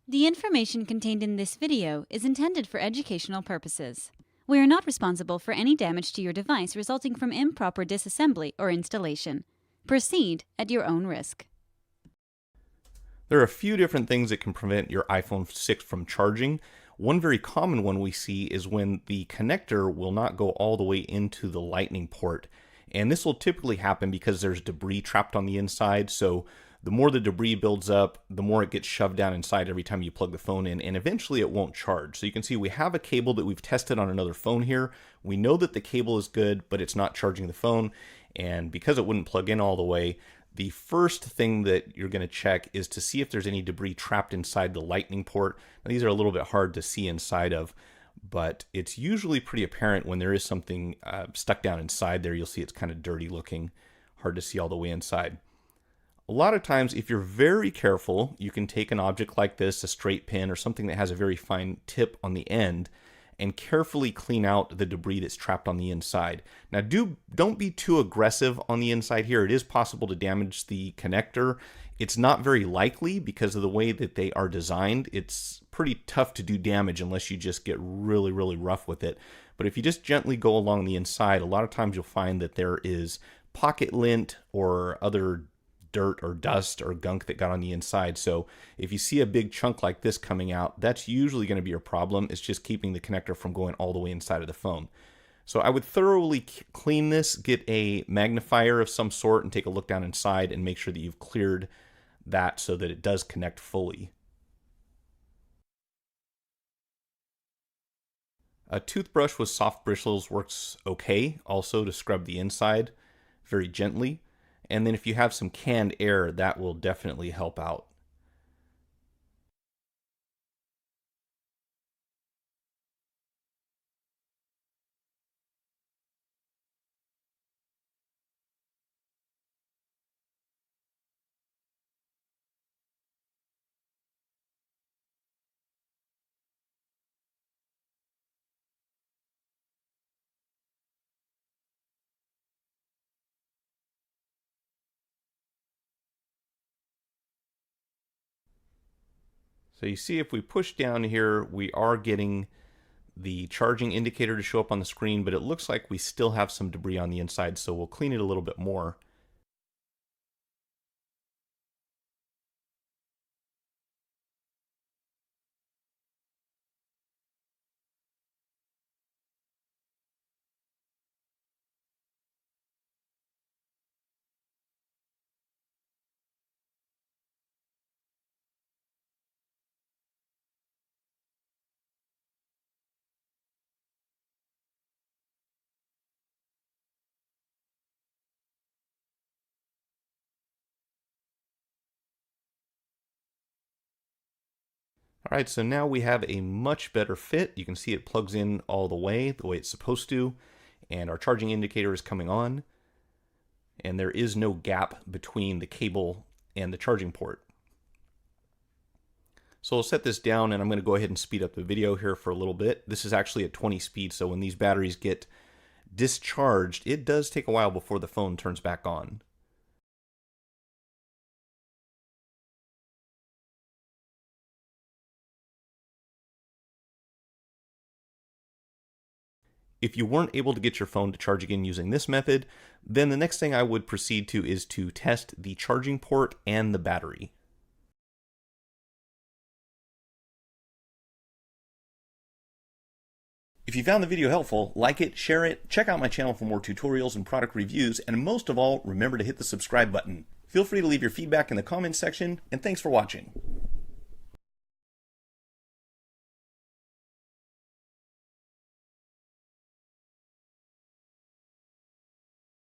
The information contained in this video is intended for educational purposes. We are not responsible for any damage to your device resulting from improper disassembly or installation. Proceed at your own risk. There are a few different things that can prevent your iPhone 6 from charging. One very common one we see is when the connector will not go all the way into the lightning port. And this will typically happen because there's debris trapped on the inside. So the more the debris builds up, the more it gets shoved down inside every time you plug the phone in, and eventually it won't charge. So you can see we have a cable that we've tested on another phone here. We know that the cable is good, but it's not charging the phone. And because it wouldn't plug in all the way, the first thing that you're going to check is to see if there's any debris trapped inside the lightning port. Now, these are a little bit hard to see inside of, but it's usually pretty apparent when there is something stuck down inside there. You'll see it's kind of dirty looking, hard to see all the way inside. A lot of times, if you're very careful, you can take an object like this, a straight pin or something that has a very fine tip on the end, and carefully clean out the debris that's trapped on the inside. Now don't be too aggressive on the inside here. It is possible to damage the connector. It's not very likely because of the way that they are designed. It's pretty tough to do damage unless you just get really, really rough with it. But if you just gently go along the inside, a lot of times you'll find that there is pocket lint or other dirt or dust or gunk that got on the inside. So if you see a big chunk like this coming out, that's usually going to be your problem. It's just keeping the connector from going all the way inside of the phone. So I would thoroughly clean this, get a magnifier of some sort and take a look down inside and make sure that you've cleared that so that it does connect fully. A toothbrush with soft bristles works okay also to scrub the inside very gently. And then if you have some canned air, that will definitely help out. So you see if we push down here, we are getting the charging indicator to show up on the screen, but it looks like we still have some debris on the inside, so we'll clean it a little bit more. All right, so now we have a much better fit. You can see it plugs in all the way it's supposed to, and our charging indicator is coming on, and there is no gap between the cable and the charging port. So I'll set this down, and I'm going to go ahead and speed up the video here for a little bit. This is actually at 20 speed, so when these batteries get discharged, it does take a while before the phone turns back on. If you weren't able to get your phone to charge again using this method, then the next thing I would proceed to is to test the charging port and the battery. If you found the video helpful, like it, share it, check out my channel for more tutorials and product reviews, and most of all, remember to hit the subscribe button. Feel free to leave your feedback in the comments section, and thanks for watching.